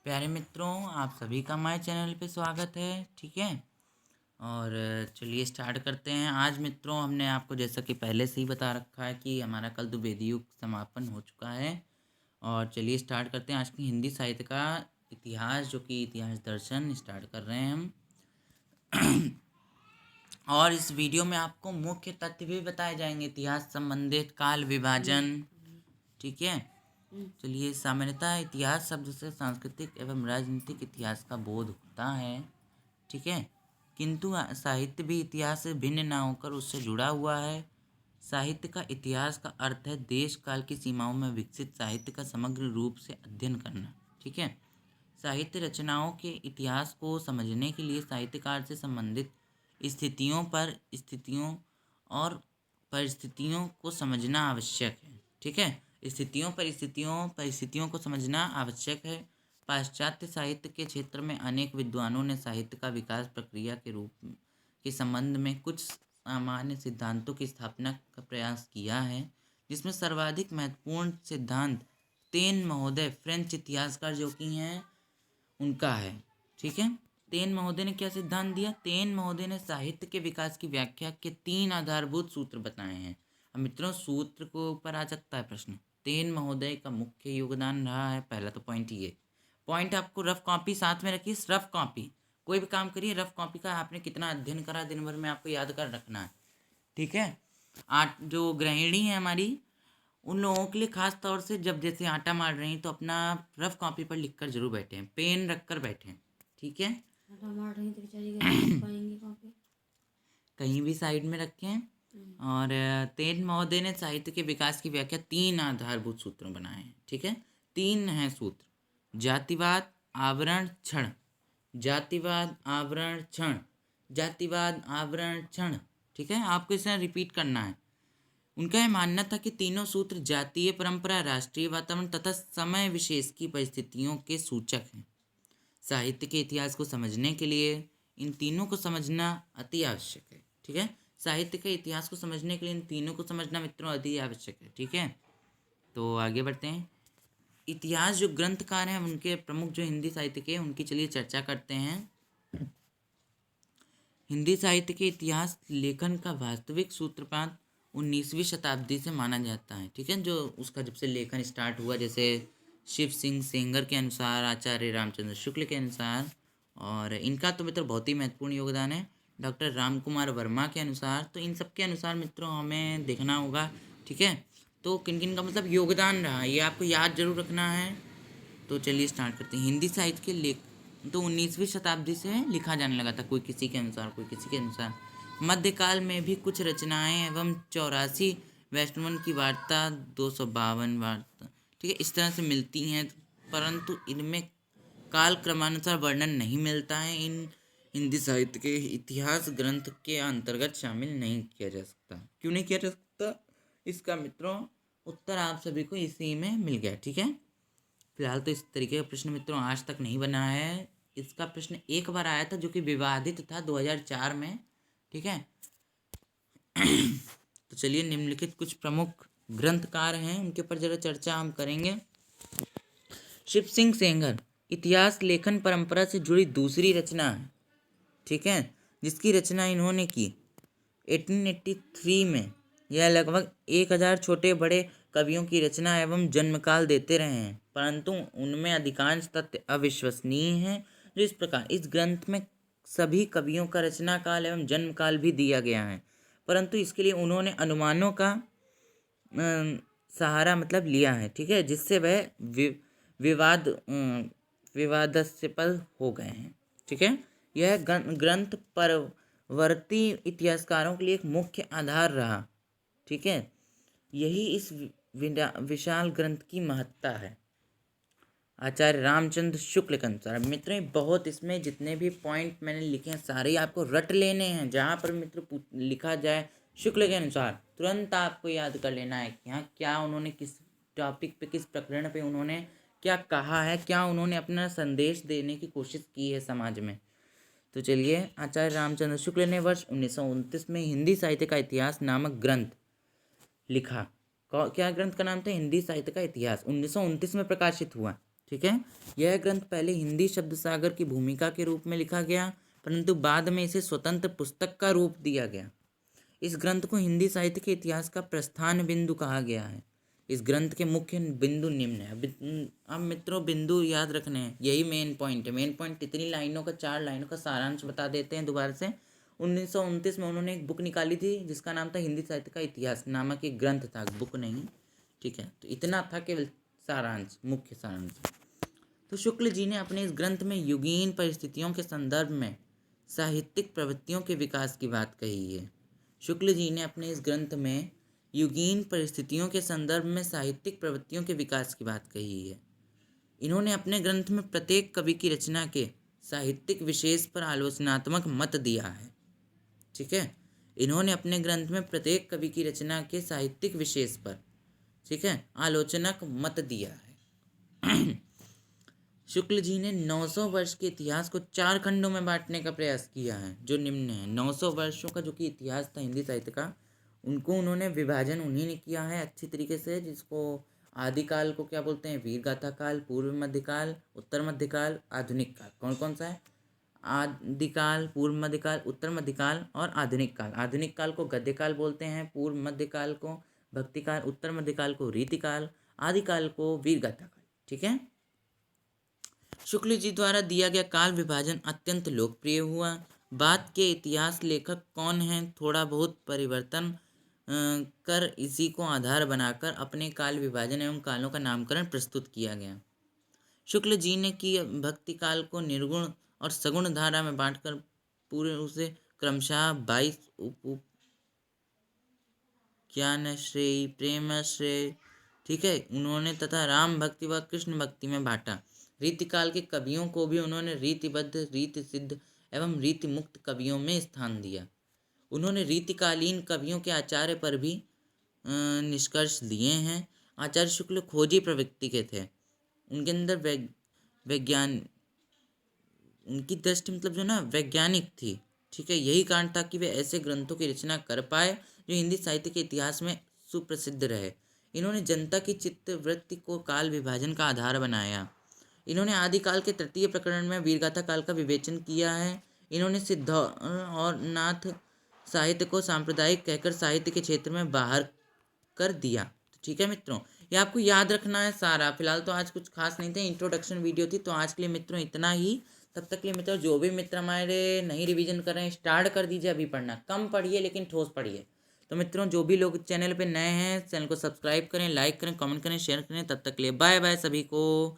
प्यारे मित्रों, आप सभी का हमारे चैनल पे स्वागत है। ठीक है। और चलिए स्टार्ट करते हैं। आज मित्रों हमने आपको जैसा कि पहले से ही बता रखा है कि हमारा कल द्विवेदी युग समापन हो चुका है। और चलिए स्टार्ट करते हैं आज की हिंदी साहित्य का इतिहास, जो कि इतिहास दर्शन स्टार्ट कर रहे हैं हम। और इस वीडियो में आपको मुख्य तथ्य भी बताए जाएंगे इतिहास संबंधित, काल विभाजन। ठीक है। चलिए, सामान्यतः इतिहास शब्द से सांस्कृतिक एवं राजनीतिक इतिहास का बोध होता है। ठीक है। किंतु साहित्य भी इतिहास से भिन्न ना होकर उससे जुड़ा हुआ है। साहित्य का इतिहास का अर्थ है देश काल की सीमाओं में विकसित साहित्य का समग्र रूप से अध्ययन करना। ठीक है। साहित्य रचनाओं के इतिहास को समझने के लिए साहित्यकार से संबंधित स्थितियों और परिस्थितियों को समझना आवश्यक है। ठीक है। परिस्थितियों को समझना आवश्यक है। पाश्चात्य साहित्य के क्षेत्र में अनेक विद्वानों ने साहित्य का विकास प्रक्रिया के रूप के संबंध में कुछ सामान्य सिद्धांतों की स्थापना का प्रयास किया है, जिसमें सर्वाधिक महत्वपूर्ण सिद्धांत तेन महोदय, फ्रेंच इतिहासकार जो कि हैं, उनका है। ठीक है। तेन महोदय ने क्या सिद्धांत दिया? तेन महोदय ने साहित्य के विकास की व्याख्या के 3 आधारभूत सूत्र बताए हैं। अब मित्रों, सूत्र को ऊपर आ सकता है प्रश्न। तेन महोदय का मुख्य योगदान रहा है, पहला तो पॉइंट ये। पॉइंट आपको रफ कॉपी साथ में रखिए। रफ कॉपी, कोई भी काम करिए रफ कॉपी का आपने कितना अध्ययन करा दिन भर में आपको याद कर रखना है। ठीक है। जो गृहिणी है हमारी, उन लोगों के लिए खास तौर से जब जैसे आटा मार रही हैं तो अपना रफ कॉपी पर लिख कर जरूर बैठें, पेन रख कर बैठें। ठीक है। आटा मार रही तो बेचारी कैसे लिख पाएंगी कॉपी? कहीं भी साइड में रखें। और तेन महोदय ने साहित्य के विकास की व्याख्या 3 आधारभूत सूत्रों बनाए हैं। ठीक है। 3 हैं सूत्र: जातिवाद, आवरण, क्षण। जातिवाद, आवरण, क्षण। जातिवाद, आवरण, क्षण। ठीक है। आपको इसे रिपीट करना है। उनका यह मानना था कि तीनों सूत्र जातीय परंपरा, राष्ट्रीय वातावरण तथा समय विशेष की परिस्थितियों के सूचक हैं। साहित्य के इतिहास को समझने के लिए इन तीनों को समझना अति आवश्यक है। ठीक है। साहित्य के इतिहास को समझने के लिए इन तीनों को समझना मित्रों अति आवश्यक है। ठीक है। तो आगे बढ़ते हैं। इतिहास जो ग्रंथकार हैं, उनके प्रमुख जो हिंदी साहित्य के, उनकी चलिए चर्चा करते हैं। हिंदी साहित्य के इतिहास लेखन का वास्तविक सूत्रपात 19वीं शताब्दी से माना जाता है। ठीक है। जो उसका जब से लेखन स्टार्ट हुआ, जैसे शिव सिंह सेंगर के अनुसार, आचार्य रामचंद्र शुक्ल के अनुसार, और इनका तो मित्र बहुत ही महत्वपूर्ण योगदान है, डॉक्टर राम कुमार वर्मा के अनुसार। तो इन सब के अनुसार मित्रों हमें देखना होगा। ठीक है। तो किन किन का मतलब योगदान रहा, ये आपको याद जरूर रखना है। तो चलिए स्टार्ट करते हैं। हिंदी साहित्य के लेख तो 19वीं शताब्दी से लिखा जाने लगा था, कोई किसी के अनुसार, कोई किसी के अनुसार। मध्यकाल में भी कुछ रचनाएं एवं 84 वैष्णवन की वार्ता, 252 वार्ता, ठीक है, इस तरह से मिलती हैं, परंतु इनमें काल क्रमानुसार वर्णन नहीं मिलता है। इन हिंदी साहित्य के इतिहास ग्रंथ के अंतर्गत शामिल नहीं किया जा सकता। क्यों नहीं किया जा सकता? इसका मित्रों उत्तर आप सभी को इसी में मिल गया। ठीक है। फिलहाल तो इस तरीके का प्रश्न मित्रों आज तक नहीं बना है। इसका प्रश्न एक बार आया था जो कि विवादित था 2004 में। ठीक है। तो चलिए, निम्नलिखित कुछ प्रमुख ग्रंथकार हैं, उनके ऊपर जरा चर्चा हम करेंगे। शिव सिंह सेंगर इतिहास लेखन परंपरा से जुड़ी दूसरी रचना है। ठीक है। जिसकी रचना इन्होंने की 1883 में। यह लगभग 1000 छोटे बड़े कवियों की रचना एवं जन्मकाल देते रहे हैं, परंतु उनमें अधिकांश तथ्य अविश्वसनीय हैं। जो इस प्रकार, इस ग्रंथ में सभी कवियों का रचना काल एवं जन्म काल भी दिया गया है, परंतु इसके लिए उन्होंने अनुमानों का सहारा मतलब लिया है। ठीक है। जिससे वह विवादास्पद हो गए हैं। ठीक है। यह ग्रंथ परवर्ती इतिहासकारों के लिए एक मुख्य आधार रहा। ठीक है। यही इस विशाल ग्रंथ की महत्ता है। आचार्य रामचंद्र शुक्ल के अनुसार मित्र, बहुत इसमें जितने भी पॉइंट मैंने लिखे हैं सारे आपको रट लेने हैं। जहाँ पर मित्र लिखा जाए शुक्ल के अनुसार, तुरंत आपको याद कर लेना है कि हाँ, क्या उन्होंने किस टॉपिक पे, किस प्रकरण पे उन्होंने क्या कहा है, क्या उन्होंने अपना संदेश देने की कोशिश की है समाज में। तो चलिए, आचार्य रामचंद्र शुक्ल ने वर्ष 1929 में हिंदी साहित्य का इतिहास नामक ग्रंथ लिखा। क्या ग्रंथ का नाम था? हिंदी साहित्य का इतिहास। 1929 में प्रकाशित हुआ। ठीक है। यह ग्रंथ पहले हिंदी शब्द सागर की भूमिका के रूप में लिखा गया, परंतु बाद में इसे स्वतंत्र पुस्तक का रूप दिया गया। इस ग्रंथ को हिंदी साहित्य के इतिहास का प्रस्थान बिंदु कहा गया है। इस ग्रंथ के मुख्य बिंदु निम्न है। अब मित्रों बिंदु याद रखने हैं, यही मेन पॉइंट है। मेन पॉइंट इतनी लाइनों का, 4 लाइनों का सारांश बता देते हैं दोबारा से। 1929 में उन्होंने एक बुक निकाली थी जिसका नाम था हिंदी साहित्य का इतिहास नामक एक ग्रंथ था, बुक नहीं, ठीक है। तो इतना था केवल सारांश, मुख्य सारांश। तो शुक्ल जी ने अपने इस ग्रंथ में युगीन परिस्थितियों के संदर्भ में साहित्यिक प्रवृत्तियों के विकास की बात कही है। शुक्ल जी ने अपने इस ग्रंथ में युगीन परिस्थितियों के संदर्भ में साहित्यिक प्रवृत्तियों के विकास की बात कही है। इन्होंने अपने ग्रंथ में प्रत्येक कवि की रचना के साहित्यिक विशेष पर आलोचनात्मक मत दिया है, ठीक है। इन्होंने अपने ग्रंथ में प्रत्येक कवि की रचना के साहित्यिक विशेष पर, ठीक है, आलोचनात्मक मत दिया है। शुक्ल जी ने 900 वर्ष के इतिहास को 4 खंडों में बांटने का प्रयास किया है, जो निम्न है। 900 वर्षों का जो कि इतिहास था हिंदी साहित्य का, उनको उन्होंने विभाजन उन्हीं ने किया है अच्छी तरीके से, जिसको आदिकाल को क्या बोलते हैं, वीर गाथा काल, पूर्व मध्यकाल, उत्तर मध्यकाल, आधुनिक काल। कौन कौन सा है? आदिकाल, पूर्व मध्यकाल, उत्तर मध्यकाल और आधुनिक काल। आधुनिक काल को गद्यकाल बोलते हैं, पूर्व मध्यकाल को भक्तिकाल, उत्तर मध्यकाल को रीतिकाल, आदिकाल को वीर गाथा काल, ठीक है। शुक्ल जी द्वारा दिया गया काल विभाजन अत्यंत लोकप्रिय हुआ। बाद के इतिहास लेखक कौन हैं, थोड़ा बहुत परिवर्तन कर इसी को आधार बनाकर अपने काल विभाजन एवं कालों का नामकरण प्रस्तुत किया गया। शुक्ल जी ने की भक्ति काल को निर्गुण और सगुण धारा में बांटकर पूरे उसे क्रमशः 22 उप ज्ञानश्रेय, प्रेमाश्रय, ठीक है, उन्होंने तथा राम भक्ति व कृष्ण भक्ति में बांटा। रीतिकाल के कवियों को भी उन्होंने रीतिबद्ध, रीति सिद्ध एवं रीति मुक्त कवियों में स्थान दिया। उन्होंने रीतिकालीन कवियों के आचार्य पर भी निष्कर्ष दिए हैं। आचार्य शुक्ल खोजी प्रवृत्ति के थे। उनके अंदर वैज्ञान उनकी दृष्टि मतलब जो ना वैज्ञानिक थी, ठीक है। यही कारण था कि वे ऐसे ग्रंथों की रचना कर पाए जो हिंदी साहित्य के इतिहास में सुप्रसिद्ध रहे। इन्होंने जनता की चित्त वृत्ति को काल विभाजन का आधार बनाया। इन्होंने आदिकाल के तृतीय प्रकरण में वीरगाथा काल का विवेचन किया है। इन्होंने सिद्ध और नाथ साहित्य को सांप्रदायिक कहकर साहित्य के क्षेत्र में बाहर कर दिया, ठीक है मित्रों। ये आपको याद रखना है सारा। फिलहाल तो आज कुछ खास नहीं थे, इंट्रोडक्शन वीडियो थी, तो आज के लिए मित्रों इतना ही। तब तक के लिए मित्रों जो भी मित्र हमारे नहीं रिवीजन कर रहे हैं, स्टार्ट कर दीजिए अभी पढ़ना। कम पढ़िए लेकिन ठोस पढ़िए। तो मित्रों जो भी लोग चैनल पे नए हैं, चैनल को सब्सक्राइब करें, लाइक करें, कमेंट करें, शेयर करें। तब तक के लिए बाय बाय सभी को।